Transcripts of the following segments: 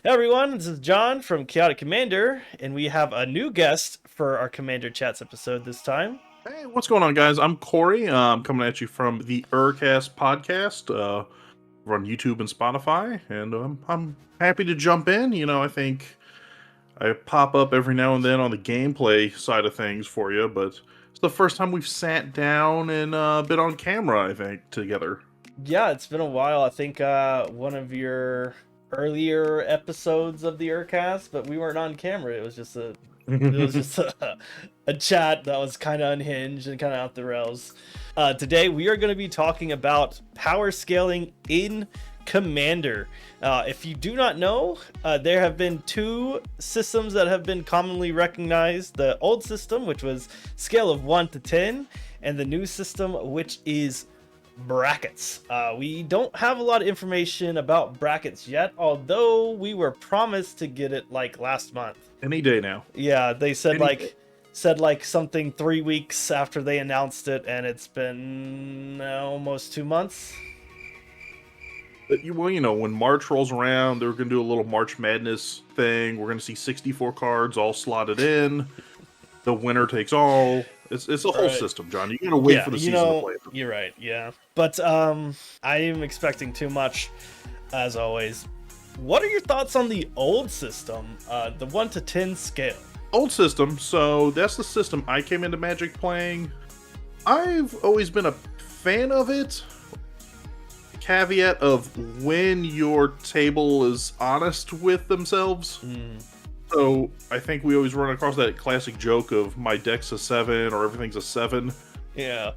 Hey everyone, this is John from Chaotic Commander, and we have a new guest for our Commander Chats episode this time. Hey, what's going on, guys? I'm Cory. I'm coming at you from the Urcast podcast. We're on YouTube and Spotify, and I'm happy to jump in. I think I pop up every now and then on the gameplay side of things for you, but it's the first time we've sat down and been on camera, I think, together. Yeah, it's been a while. I think one of your earlier episodes of the Urcast, but we weren't on camera. It was just a chat that was kind of unhinged and kind of out the rails. Today we are going to be talking about power scaling in Commander. If you do not know, there have been two systems that have been commonly recognized: the old system, which was scale of 1 to 10, and the new system, which is brackets. We don't have a lot of information about brackets yet, although we were promised to get it like last month. Any day now. Yeah, they said Any day. like something 3 weeks after they announced it, and it's been almost 2 months. But when March rolls around, they're going to do a little March Madness thing. We're going to see 64 cards all slotted in. The winner takes all. It's a whole Right. system, John. You gotta wait Yeah, for the season to play. you're right. Yeah, but I am expecting too much, as always. What are your thoughts on the old system, the 1 to 10 scale? Old system, so that's the system I came into Magic playing. I've always been a fan of it. Caveat of when your table is honest with themselves. So I think we always run across that classic joke of my deck's a 7 or everything's a 7 Yeah.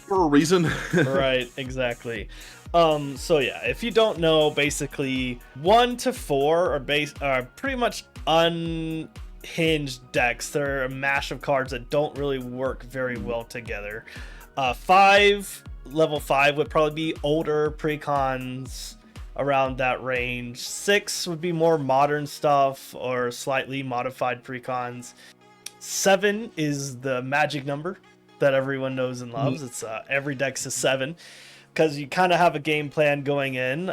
for a reason. Right, exactly. So yeah, if you don't know, basically 1 to 4 are pretty much unhinged decks. They're a mash of cards that don't really work very well together. Level 5 would probably be older precons around that range. 6 would be more modern stuff or slightly modified precons. 7 is the magic number that everyone knows and loves. It's every deck's a 7 because you kind of have a game plan going in.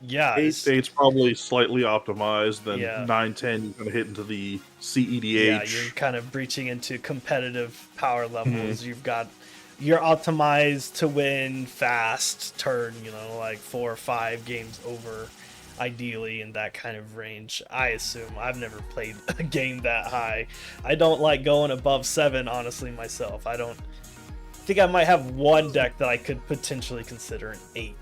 Yeah, Eight's probably slightly optimized. Then yeah, 9, 10, you're gonna hit into the yeah. You're CEDH. kind of breaching into competitive power levels. You're optimized to win fast turn. Like 4 or 5 games over, ideally in that kind of range. I assume. I've never played a game that high. I don't like going above 7, honestly, myself. I think I might have one deck that I could potentially consider an 8.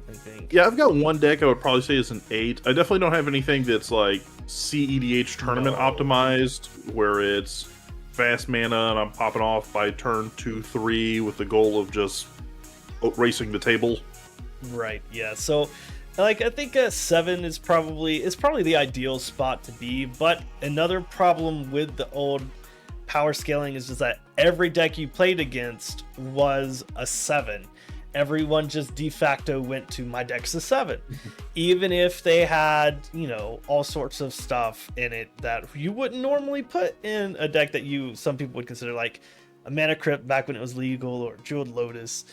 I think. Yeah, I've got one deck I would probably say is an 8. I definitely don't have anything that's like CEDH tournament optimized, where it's fast mana and I'm popping off by turn 2, 3 with the goal of just racing the table. Right. Yeah. So, like, I think a 7 is probably the ideal spot to be. But another problem with the old power scaling is just that every deck you played against was a 7. Everyone just de facto went to my deck's a 7, even if they had all sorts of stuff in it that you wouldn't normally put in a deck that some people would consider like a Mana Crypt back when it was legal, or Jeweled Lotus.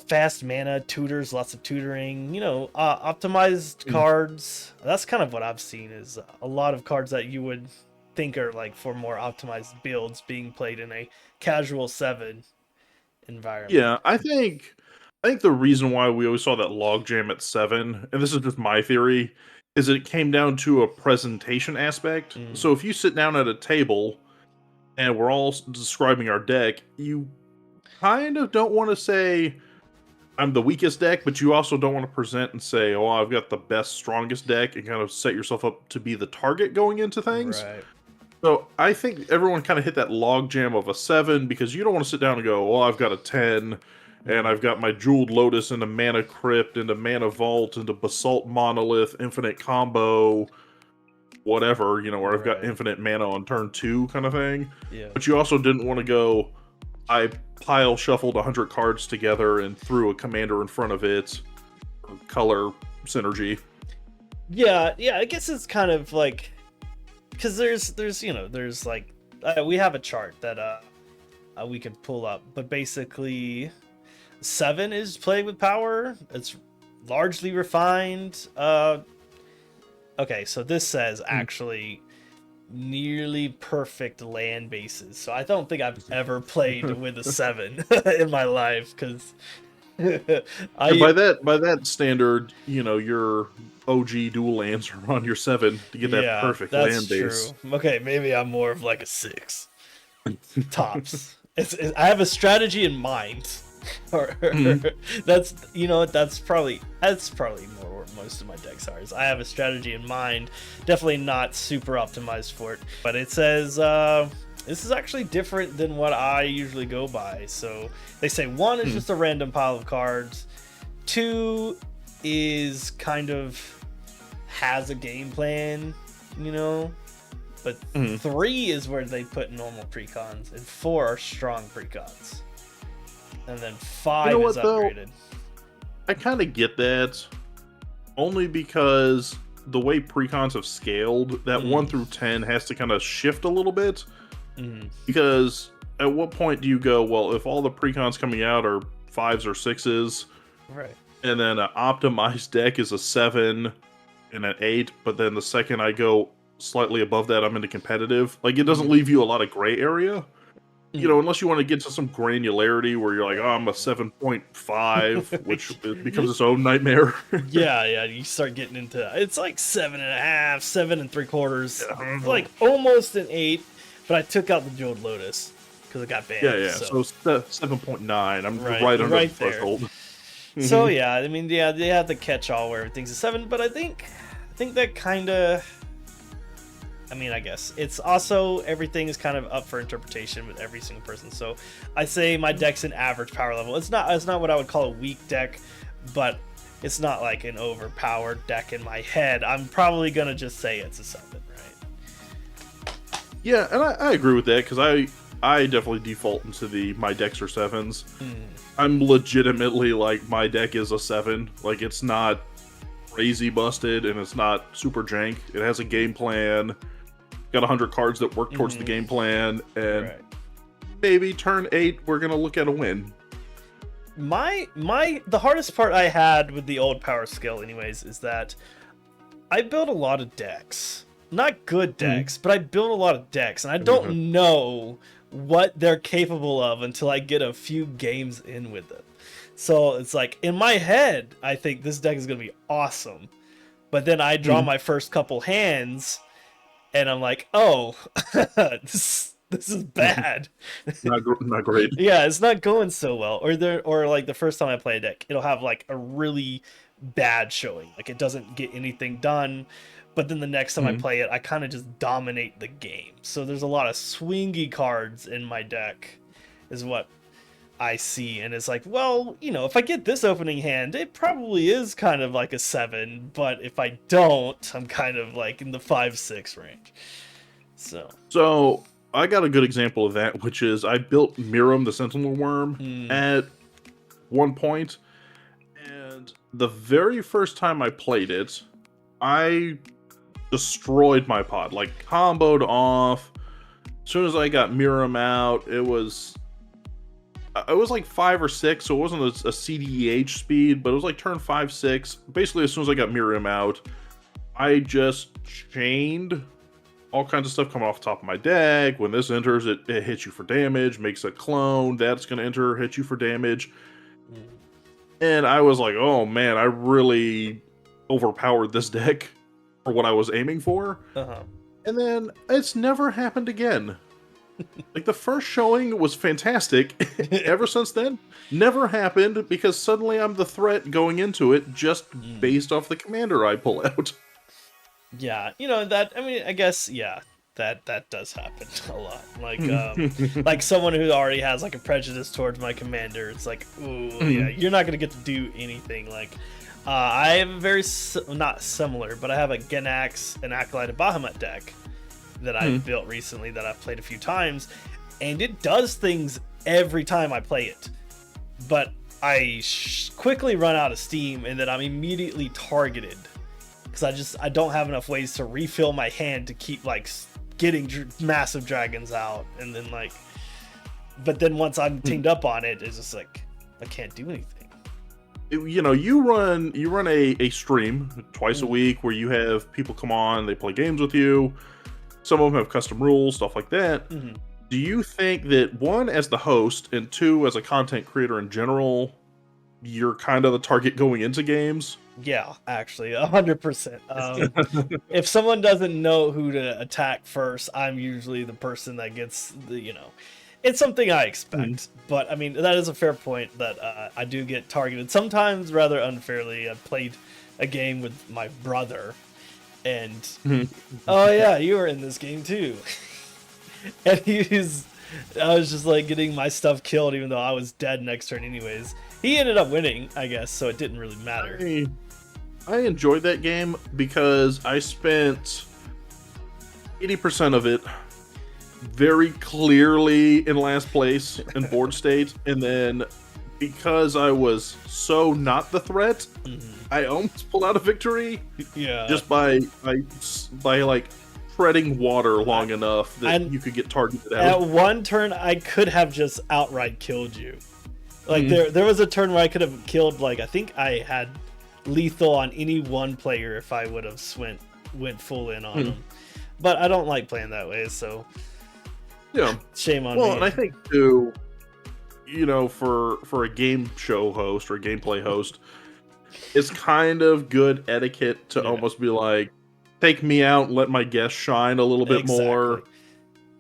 Fast mana, tutors, lots of tutoring, optimized cards. That's kind of what I've seen, is a lot of cards that you would think are like for more optimized builds being played in a casual 7 environment. Yeah, I think the reason why we always saw that logjam at 7, and this is just my theory, is it came down to a presentation aspect. So if you sit down at a table and we're all describing our deck, you kind of don't want to say I'm the weakest deck, but you also don't want to present and say, "Oh, I've got the best, strongest deck," and kind of set yourself up to be the target going into things. Right. So I think everyone kind of hit that logjam of a 7 because you don't want to sit down and go, "Well, I've got a 10, and I've got my Jeweled Lotus into Mana Crypt, into Mana Vault, into Basalt Monolith, infinite combo, whatever, where I've got Right. infinite mana on turn 2 kind of thing." Yeah. But you also didn't want to go, I pile shuffled 100 cards together and threw a commander in front of it for color synergy. Yeah, I guess it's kind of like, because there's like we have a chart that we can pull up, but basically 7 is playing with power. It's largely refined. Okay, so this says actually nearly perfect land bases. So I don't think I've ever played with a 7 in my life, because And I by that standard, your OG dual lands are on your 7 to get that yeah, perfect that's land base. true. Okay, maybe I'm more of like a 6 tops. I have a strategy in mind. Or Mhm. that's that's probably more where most of my decks are. Is I have a strategy in mind, definitely not super optimized for it. But it says this is actually different than what I usually go by. So they say 1 is just a random pile of cards. 2 is kind of has a game plan, you know. But Mhm. 3 is where they put normal precons, and 4 are strong precons. And then You know 5 is what though? upgraded. I kind of get that, only because the way precons have scaled, that 1 through 10 has to kind of shift a little bit. Mm. Because at what point do you go, well, if all the precons coming out are 5s or 6s, Right. and then an optimized deck is a 7 and an 8, but then the second I go slightly above that, I'm into competitive. Like, it doesn't leave you a lot of gray area. Unless you want to get to some granularity where you're like, oh, I'm a 7.5, which it becomes its own nightmare. Yeah, you start getting into it's like 7.5, 7 3/4. Yeah. Like almost an 8, but I took out the Jeweled Lotus because it got Yeah, banned. yeah. So So 7.9. I'm right, right you're under the right there. threshold. So yeah, I mean, yeah, they have the catch all where everything's a 7, but I think that kind of. I mean, I guess it's also everything is kind of up for interpretation with every single person. So I say my deck's an average power level. It's not what I would call a weak deck, but it's not like an overpowered deck in my head. I'm probably gonna just say it's a 7, right? Yeah, and I agree with that, because I definitely default into my decks are 7s. I'm legitimately like, my deck is a 7. Like, it's not crazy busted and it's not super jank. It has a game plan. Got 100 cards that work towards the game plan, and Right. maybe turn 8 we're gonna look at a win. The hardest part I had with the old power scale anyways is that I built a lot of decks. Not good decks, but I built a lot of decks, and I don't know what they're capable of until I get a few games in with them. So it's like, in my head, I think this deck is going to be awesome. But then I draw my first couple hands, and I'm like, oh, this is bad. Not great. Yeah, it's not going so well. Or like the first time I play a deck, it'll have like a really bad showing. Like it doesn't get anything done. But then the next time I play it, I kind of just dominate the game. So there's a lot of swingy cards in my deck, is what I see. And it's like, well, if I get this opening hand, it probably is kind of like a 7. But if I don't, I'm kind of like in the 5-6 range. So I got a good example of that, which is I built Miram the Sentinel Worm at one point, and the very first time I played it, I destroyed my pod, like comboed off. As soon as I got Miram out, it was like 5 or 6, so it wasn't a CDEH speed, but it was like turn 5, 6. Basically, as soon as I got Miram out, I just chained all kinds of stuff coming off the top of my deck. When this enters, it hits you for damage, makes a clone, that's going to enter, hit you for damage. And I was like, oh man, I really overpowered this deck for what I was aiming for. And then it's never happened again. Like, the first showing was fantastic. Ever since then, never happened, because suddenly I'm the threat going into it just based off the commander I pull out. Yeah, I guess, yeah, that does happen a lot. Like, like someone who already has like a prejudice towards my commander, it's like, ooh, yeah, you're not gonna get to do anything. Like, I have a very not similar, but I have a Genax and Acolyte of Bahamut deck that I built recently that I've played a few times, and it does things every time I play it. But I quickly run out of steam, and then I'm immediately targeted. Because I don't have enough ways to refill my hand to keep like getting massive dragons out, and then but then once I'm teamed up on it, it's just like I can't do anything. you run a stream twice a week where you have people come on, they play games with you. Some of them have custom rules, stuff like that. Mhm. Do you think that one, as the host, and two, as a content creator in general, you're kind of the target going into games? Yeah, actually, 100%. If someone doesn't know who to attack first, I'm usually the person that gets the. It's something I Mhm. expect, but I mean that is a fair point that I do get targeted sometimes rather unfairly. I played a game with my brother, and Mhm. oh yeah, you were in this game too, and I was just like getting my stuff killed even though I was dead next turn anyways. He ended up winning, I guess, so it didn't really matter. I, I enjoyed that game because I spent 80% of it very clearly in last place in board state, and then because I was so not the threat, Mhm. I almost pulled out a victory Yeah. just by like treading water long enough that And you could get targeted at out. one turn, I could have just outright killed you. Like Mhm. there was a turn where I could have killed. Like I think I had lethal on any one player if I would have went full in on Mhm. them. But I don't like playing that way, so Yeah. shame on Well, me. and I think too, for a game show host or a gameplay host, it's kind of good etiquette to Yeah, almost be like, take me out, let my guests shine a little bit exactly. more.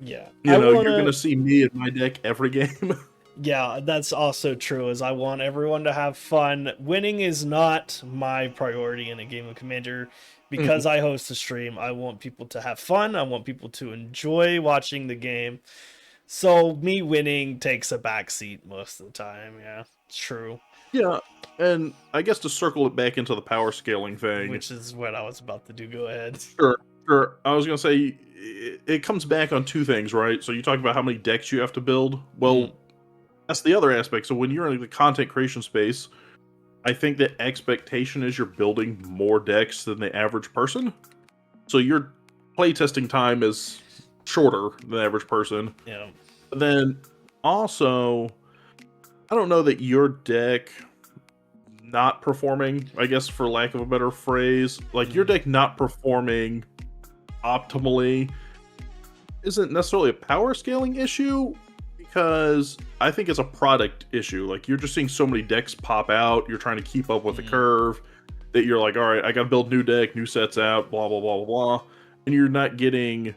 Yeah, You I know, want you're gonna to. see me in my deck every game. Yeah, that's also true. Is I want everyone to have fun. Winning is not my priority in a game of Commander. Mhm. Because I host a stream, I want people to have fun. I want people to enjoy watching the game. So me winning takes a backseat most of the time. Yeah, it's true. Yeah, and I guess to circle it back into the power scaling thing, Which is what I was about to do. Go ahead. sure, sure. I was gonna say it comes back on two things, right? So you talk about how many decks you have to build. Mm, Well, that's the other aspect. So when you're in the content creation space, I think that expectation is you're building more decks than the average person. So your playtesting time is shorter than the average person. yeah. But then also, I don't know that your deck not performing, I guess for lack of a better phrase, like your Mm, deck not performing optimally isn't necessarily a power scaling issue because I think it's a product issue. Like you're just seeing so many decks pop out, you're trying to keep up with the mm, curve that you're like, all right, I got to build new deck, new sets out, blah blah blah blah blah, and you're not getting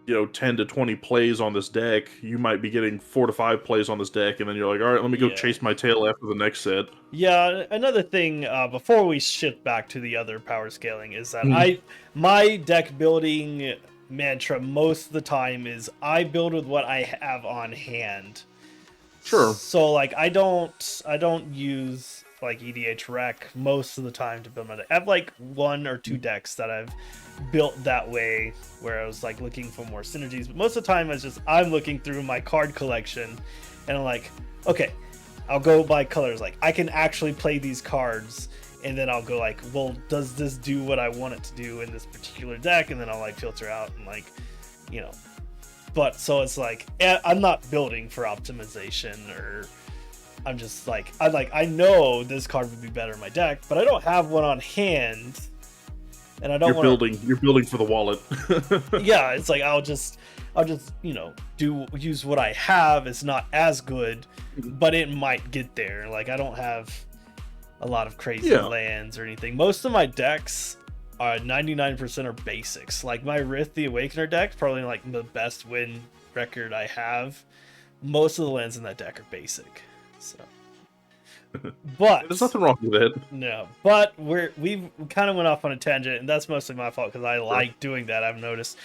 10 to 20 plays on this deck. You might be getting 4 to 5 plays on this deck, and then you're like, all right, let me go yeah. chase my tail after the next set. Yeah, another thing before we shift back to the other power scaling is that Mhm. my deck building mantra most of the time is I build with what I have on hand. Sure. So like I don't use like EDH Rec most of the time to build my deck. I have like one or two decks that I've built that way where I was like looking for more synergies, but most of the time it's just I'm looking through my card collection and I'm like, okay, I'll go by colors. Like I can actually play these cards, and then I'll go like, well, does this do what I want it to do in this particular deck? And then I'll like filter out and like, you know. But so it's like I'm not building for optimization, or I'm just like I know this card would be better in my deck, but I don't have one on hand, and I don't You're want to. building you're building for the wallet. Yeah, it's like I'll just do use what I have. It's not as good, but it might get there. Like I don't have a lot of crazy Yeah. lands or anything. Most of my decks are 99% are basics. Like my Rith the Awakener deck, probably like the best win record I have. Most of the lands in that deck are basic. So, There's but nothing wrong with it. no, but we kind of went off on a tangent, and that's mostly my fault because I Sure. like doing that. I've noticed.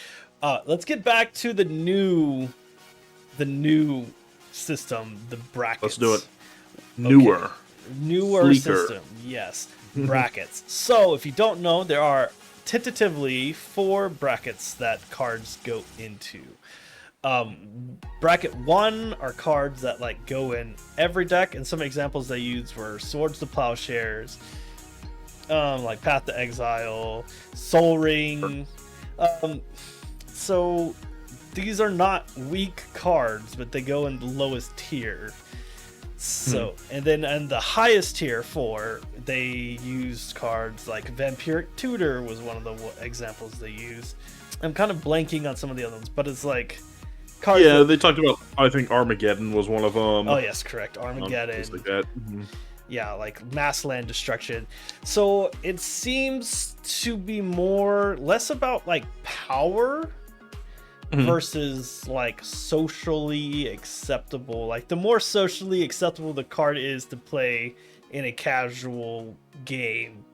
Let's get back to the new system, the Let's do it. brackets. Okay, Newer, newer sleeker. system, yes, brackets. So if you don't know, there are tentatively 4 brackets that cards go into. Bracket 1 are cards that like go in every deck, and some examples they used were Swords to Plowshares, like Path to Exile, Soul Ring. Um, so these are not weak cards, but they go in the lowest tier. Mhm. So, and then in the highest tier 4, they used cards like Vampiric Tutor was one of the examples they used. I'm kind of blanking on some of the other ones, but it's like cards Yeah, that. they talked about. I think Armageddon was one of Oh them. yes, correct. Things like Armageddon. that. Mhm. Yeah, like mass land destruction. So it seems to be less about like power Mhm. versus like socially acceptable. Like the more socially acceptable the card is to play in a casual game,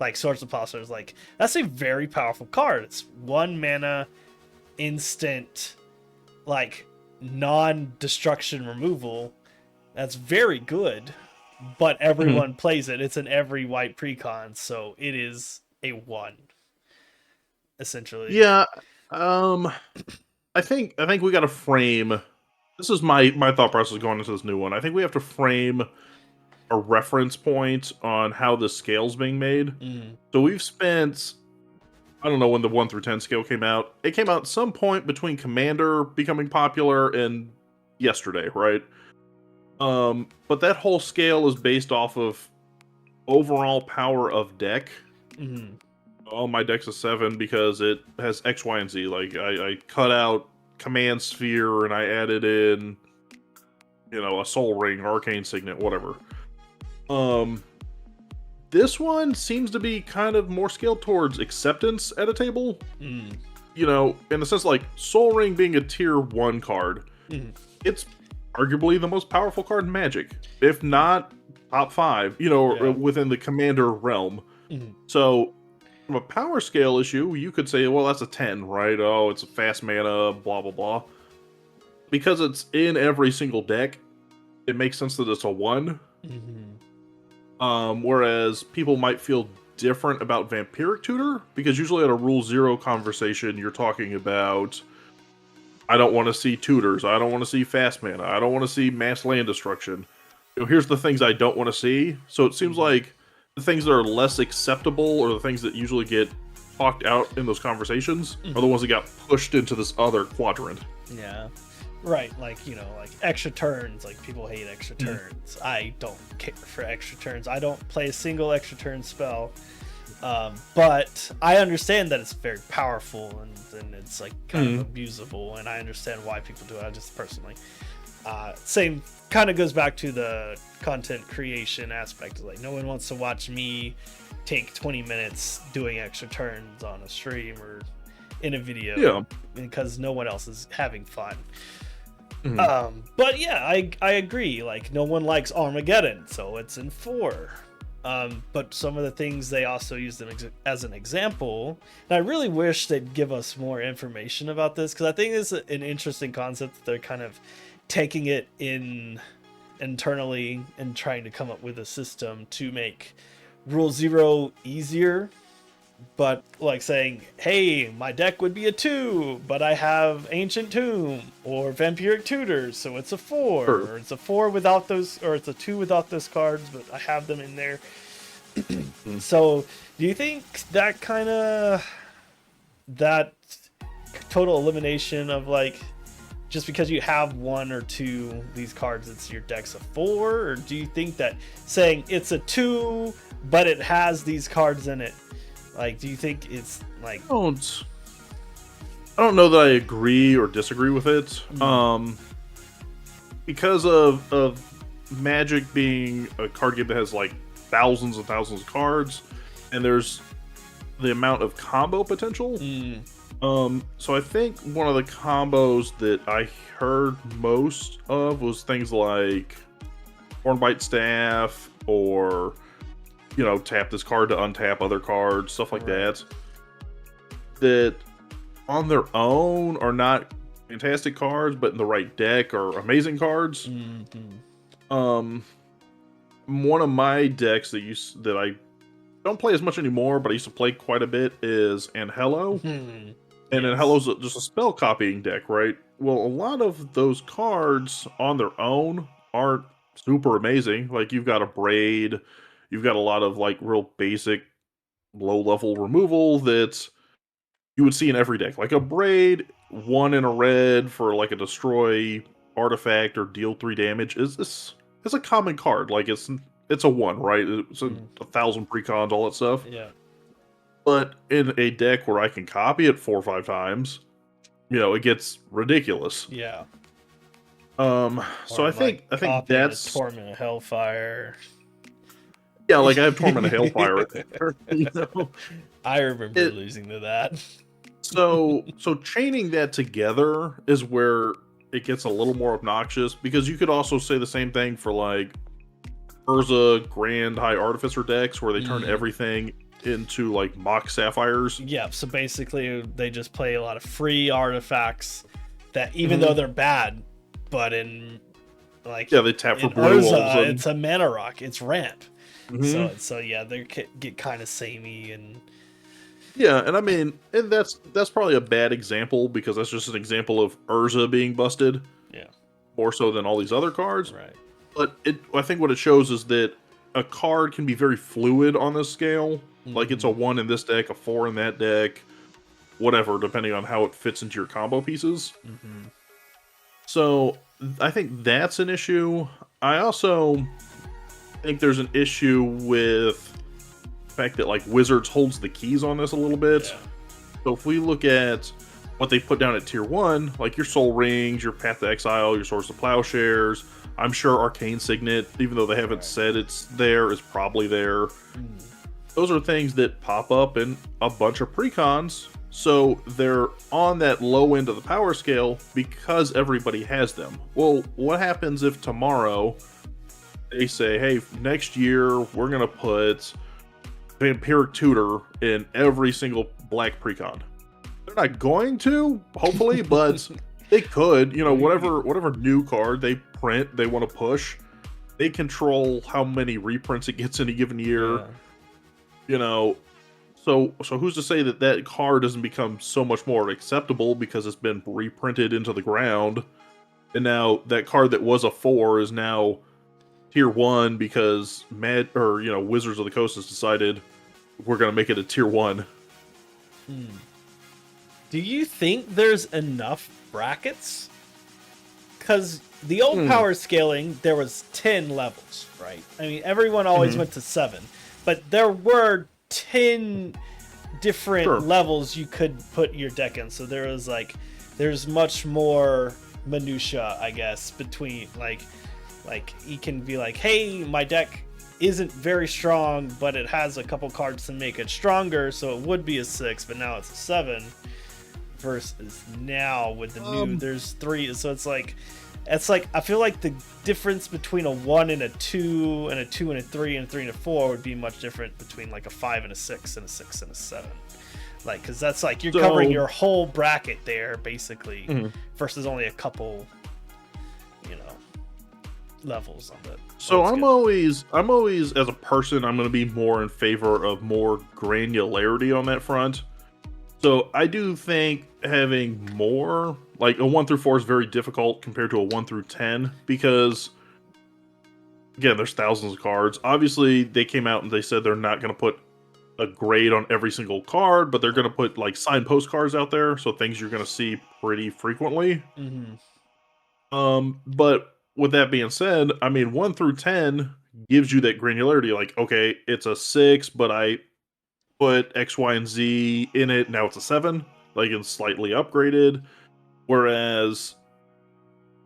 like Swords of Philosophies, like that's a very powerful card. It's 1 mana instant, like non-destruction removal. That's very good, but Mhm. everyone plays it. It's in every white precon, so it is a one essentially. Yeah. Um. I think we got to frame. This is my thought process going into this new one. I think we have to frame a reference point on how the scale's being made. Mm, So we've spent. I don't know when the 1 through 10 scale came out. It came out at some point between Commander becoming popular and yesterday, right? But that whole scale is based off of overall power of deck. mm, All my deck's a 7 because it has X, Y, and Z. Like I cut out Command Sphere and I added in, a Soul Ring, Arcane Signet, whatever. Um, this one seems to be kind of more scaled towards acceptance at a table. mm, In the sense like Soul Ring being a tier 1 card, mm. it's arguably the most powerful card in Magic, if not top 5, Yeah. within the Commander realm. Mm, So from a power scale issue, you could say, well, that's a 10, right? Oh, it's a fast mana, blah, blah, blah. Because it's in every single deck, it makes sense that it's a 1. mm, Whereas people might feel different about Vampiric Tutor, because usually at a Rule 0 conversation, you're talking about, I don't want to see tutors, I don't want to see fast mana, I don't want to see mass land destruction. Here's the things I don't want to see. So it seems mm, like the things that are less acceptable, or the things that usually get talked out in those conversations, are the mm. ones that got pushed into this other quadrant. Yeah. Right, like, like extra turns, like people hate extra Mm. turns. I don't care for extra turns. I don't play a single extra turn spell. But I understand that it's very powerful and it's like kind of Mm. abusable, and I understand why people do it. I just personally, same kind of goes back to the content creation aspect. Like no one wants to watch me take 20 minutes doing extra turns on a stream or in a video Yeah. because no one else is having fun. Mm. But yeah, I agree. Like no one likes Armageddon, so it's in 4. But some of the things they also used as an example, and I really wish they'd give us more information about this because I think it's an interesting concept that they're kind of taking it in internally and trying to come up with a system to make Rule Zero easier, but like saying, hey, my deck would be a 2, but I have Ancient Tomb or Vampiric Tutors, so it's a 4, Sure. or it's a 4 without those, or it's a 2 without those cards, but I have them in there. Mm. So do you think that total elimination of like, just because you have 1 or 2 these cards, it's your deck's a 4, or do you think that saying it's a 2 but it has these cards in it, like, do you think it's like, I don't know that I agree or disagree with it. mm, Because of Magic being a card game that has like thousands and thousands of cards, and there's the amount of combo potential. mm, So I think one of the combos that I heard most of was things like Hornbite Staff, or tap this card to untap other cards, stuff like right, that. That on their own are not fantastic cards, but in the right deck are amazing cards. mm, Um, One of my decks that I don't play as much anymore, but I used to play quite a bit, is Anhelo. mm, And yes, Anhelo's just a spell copying deck, right? Well, a lot of those cards on their own aren't super amazing. Like you've got a Braid, you've got a lot of like real basic low level removal that you would see in every deck. Like a Braid, 1 in a red for like a destroy artifact or deal 3 damage is this it's a common card. Like it's a 1, right? It's a 1,000 precons, all that stuff. Yeah. But in a deck where I can copy it 4 or 5 times, it gets ridiculous. Yeah. So Or I think like copying a that's Torment of Hellfire. yeah, like I have Torment of Hellfire right there. I remember It, losing to that. so chaining that together is where it gets a little more obnoxious, because you could also say the same thing for like Urza Grand High Artificer decks where they turn everything into like mock sapphires. Yeah, so basically they just play a lot of free artifacts that even though they're bad, but in like they tap for in blue all of a Urza, sudden. it's a mana rock, it's ramp. So yeah, they get kind of samey and yeah, and I mean, and that's probably a bad example because that's just an example of Urza being busted. Yeah. More so than all these other cards. Right. But I think what it shows is that a card can be very fluid on this scale. Like it's a 1 in this deck, a 4 in that deck, whatever, depending on how it fits into your combo pieces. So I think that's an issue. I also think there's an issue with the fact that like Wizards holds the keys on this a little bit. Yeah. So if we look at what they put down at tier 1, like your Soul Rings, your Path to Exile, your Swords to Plowshares, I'm sure Arcane Signet, even though they haven't said it's there, is probably there. Those are things that pop up in a bunch of precons, so they're on that low end of the power scale because everybody has them. Well, what happens if tomorrow they say, hey, next year we're going to put Vampiric Tutor in every single black precon? They're not going to, hopefully, but they could. Whatever new card they print, they want to push. They control how many reprints it gets in a given year. So who's to say that card doesn't become so much more acceptable because it's been reprinted into the ground, and now that card that was a 4 is now tier 1 because Wizards of the Coast has decided we're gonna make it a tier 1. Do you think there's enough brackets? Because the old power scaling, there was 10 levels, right? I mean, everyone always went to 7, but there were 10 different levels you could put your deck in. So there's much more minutia, I guess, between like you can be like, hey, my deck isn't very strong, but it has a couple cards to make it stronger, so it would be a 6, but now it's a 7. Versus now with the new, there's 3, so it's like I feel like the difference between a 1 and a 2 and a 2 and a 3 and a 3 and a 4 would be much different between like a 5 and a 6 and a 6 and a 7. Like, because that's like you're covering your whole bracket there basically, versus only a couple, levels on that. So I'm always as a person, I'm going to be more in favor of more granularity on that front. So I do think having more, like a 1 through 4 is very difficult compared to a 1 through 10 because, again, there's thousands of cards. Obviously, they came out and they said they're not going to put a grade on every single card, but they're going to put like signed postcards out there, so things you're going to see pretty frequently. But with that being said, I mean, 1 through 10 gives you that granularity. Like, okay, it's a 6, but I put X, Y, and Z in it. Now it's a 7. Like, it's slightly upgraded. Whereas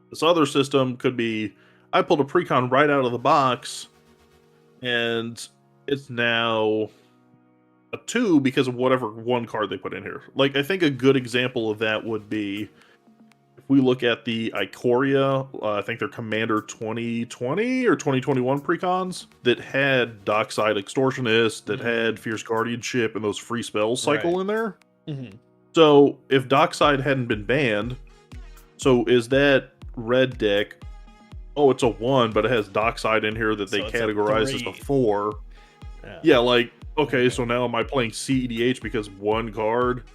this other system could be, I pulled a precon right out of the box, and it's now a 2 because of whatever one card they put in here. Like, I think a good example of that would be if we look at the Ikoria, I think they're Commander 2020 or 2021 precons that had Dockside Extortionist, that had Fierce Guardianship, and those free spells cycle in there. So if Dockside hadn't been banned, so is that red deck, oh, it's a 1, but it has Dockside in here that they categorize as a 4. Yeah, like, okay, so now am I playing CEDH because one card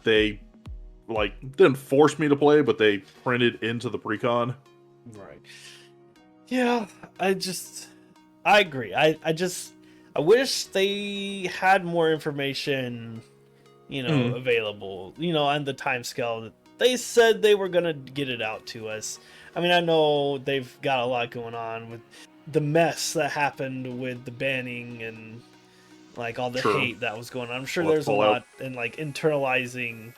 they like didn't force me to play, but they printed into the precon? Right. Yeah, I agree. I wish they had more information, available, and the time scale they said they were gonna get it out to us. I mean, I know they've got a lot going on with the mess that happened with the banning and like all the Sure. hate that was going on. I'm sure All that there's a fallout. lot in like internalizing,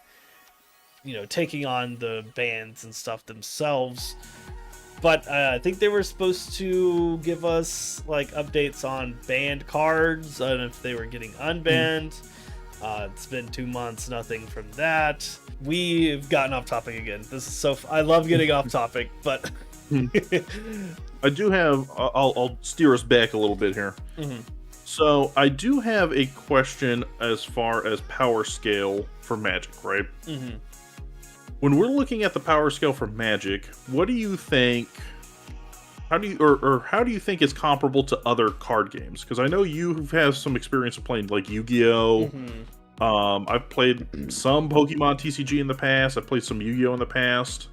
taking on the bands and stuff themselves. But I think they were supposed to give us like updates on banned cards and if they were getting unbanned. It's been 2 months, nothing from that. We've gotten off topic again. This is I love getting off topic, but I do have. I'll steer us back a little bit here. Mhm. So I do have a question as far as power scale for Magic, right? Mhm. When we're looking at the power scale for Magic, what do you think? How do you or how do you think it's comparable to other card games? Because I know you have some experience of playing like Yu-Gi-Oh. Mhm. I've played some Pokemon TCG in the past. I've played some Yu-Gi-Oh in the past.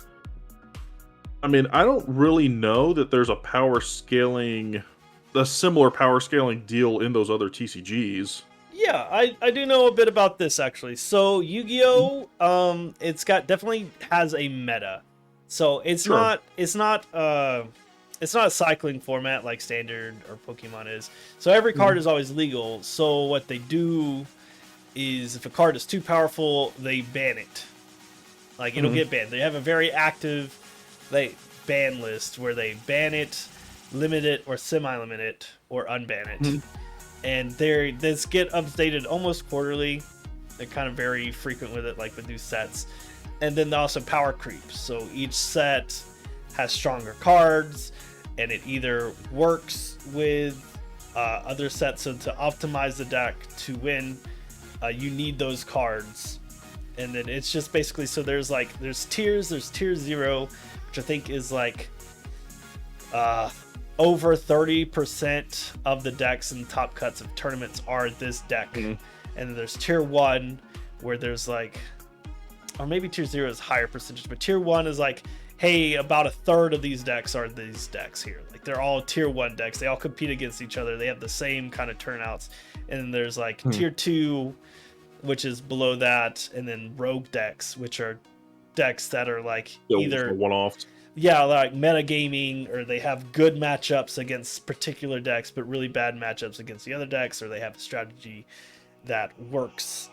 I mean, I don't really know that there's a similar power scaling deal in those other TCGs. Yeah, I do know a bit about this actually. So Yu-Gi-Oh, definitely has a meta. So Sure. it's not a cycling format like Standard or Pokemon is. So every card is always legal. So what they do is if a card is too powerful, they ban it. Like it'll get banned. They have a very active ban list where they ban it, limit it, or semi-limit it, or unban it. And this get updated almost quarterly. They're kind of very frequent with it, like with new sets. And then also power creeps. So each set has stronger cards, and it either works with other sets. So to optimize the deck to win, you need those cards. And then it's just basically there's tiers. There's tier 0, which I think is like over 30% of the decks and top cuts of tournaments are this deck. And then there's tier 1 where there's like, or maybe tier 0 is higher percentage, but tier 1 is like, hey, about a third of these decks are these decks here. Like they're all tier 1 decks. They all compete against each other. They have the same kind of turnouts. And then there's like tier 2, which is below that, and then rogue decks, which are decks that are like either one-offs. Yeah, like metagaming, or they have good matchups against particular decks, but really bad matchups against the other decks, or they have a strategy that works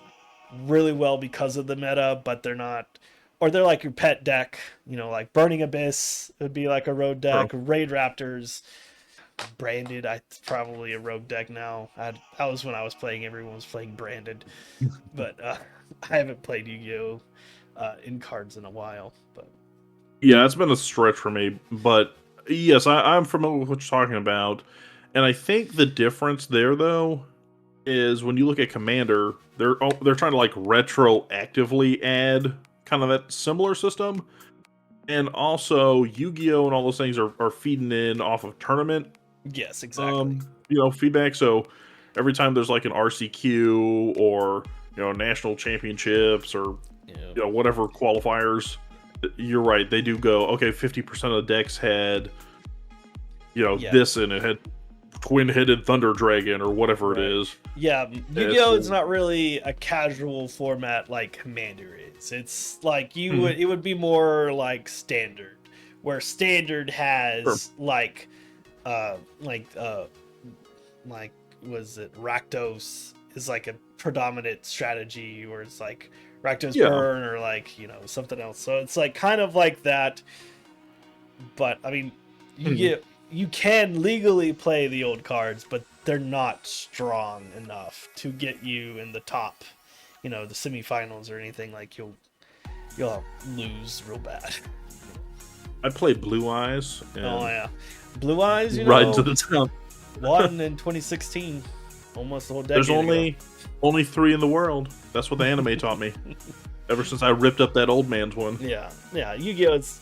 really well because of the meta, but they're not, or they're like your pet deck, like Burning Abyss would be like a rogue deck, Raid Raptors, Branded, it's probably a rogue deck now. That was when I was playing, everyone was playing Branded, but I haven't played Yu-Gi-Oh! In cards in a while, but. Yeah, it's been a stretch for me, but yes, I'm familiar with what you're talking about. And I think the difference there, though, is when you look at Commander, they're trying to like retroactively add kind of that similar system, and also Yu-Gi-Oh and all those things are feeding in off of tournament. Yes, exactly. Feedback. So every time there's like an RCQ or national championships or whatever qualifiers. You're right. They do go, okay, 50% of the decks had, this in it, had twin-headed Thunder Dragon or whatever it is. Yeah, Yu-Gi-Oh! Is not really a casual format like Commander is. It's like it would be more like Standard, where Standard has was it Rakdos is like a predominant strategy, or it's like Rakdos Burn or like something else. So it's like kind of like that, but I mean you can legally play the old cards, but they're not strong enough to get you in the top, the semifinals or anything. Like you'll lose real bad. I played Blue Eyes. Oh yeah, Blue Eyes. Right to the top. Won in 2016, almost the whole decade. There's only 3 in the world. That's what the anime taught me. Ever since I ripped up that old man's one. Yeah. Yu-Gi-Oh's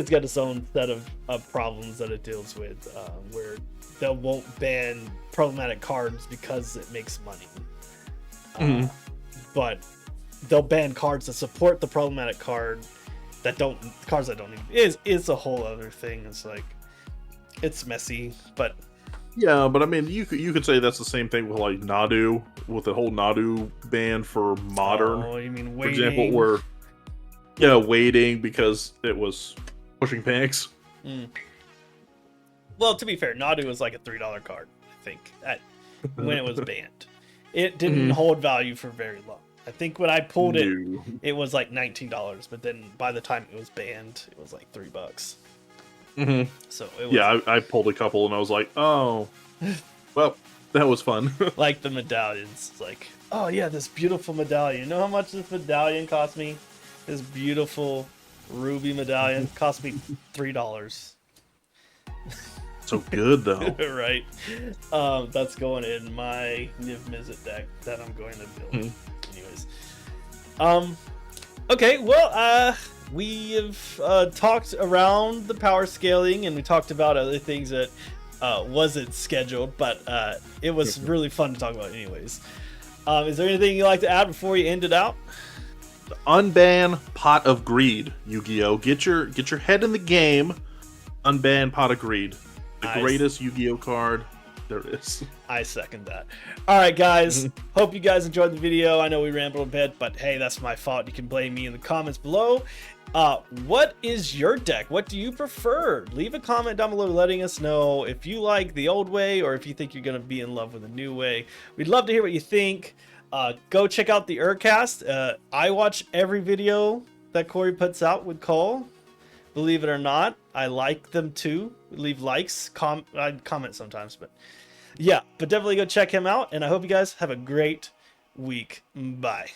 got its own set of problems that it deals with, where they won't ban problematic cards because it makes money. But they'll ban cards that support the problematic cards that don't need. It's a whole other thing. It's like, it's messy, but. Yeah, but I mean, you could say that's the same thing with like Nadu, with the whole Nadu ban for modern. Oh, you mean for example, where Yeah, waiting because it was pushing panics. Well, to be fair, Nadu was like a $3 card, I think, when it was banned. It didn't hold value for very long. I think when I pulled it, No. it was like $19, but then by the time it was banned, it was like $3. So it was Yeah, I pulled a couple and I was like, oh, well, that was fun. like the medallions. It's like, oh yeah, this beautiful medallion. You know how much this medallion cost me? This beautiful ruby medallion cost me $3. So good though. Right. That's going in my Niv Mizzet deck that I'm going to build. Anyways. Okay, well, we have talked around the power scaling, and we talked about other things that wasn't scheduled, but it was really fun to talk about anyways. Is there anything you'd like to add before you end it out? Unban Pot of Greed, Yu-Gi-Oh! Get your head in the game. Unban Pot of Greed. The greatest Yu-Gi-Oh! Card there is. I second that. All right, guys. Hope you guys enjoyed the video. I know we rambled a bit, but hey, that's my fault. You can blame me in the comments below. What is your deck? What do you prefer? Leave a comment down below letting us know if you like the old way or if you think you're going to be in love with the new way. We'd love to hear what you think. Go check out the Urcast. I watch every video that Cory puts out with Cole. Believe it or not, I like them too. Leave likes. I comment sometimes, but yeah, but definitely go check him out. And I hope you guys have a great week. Bye.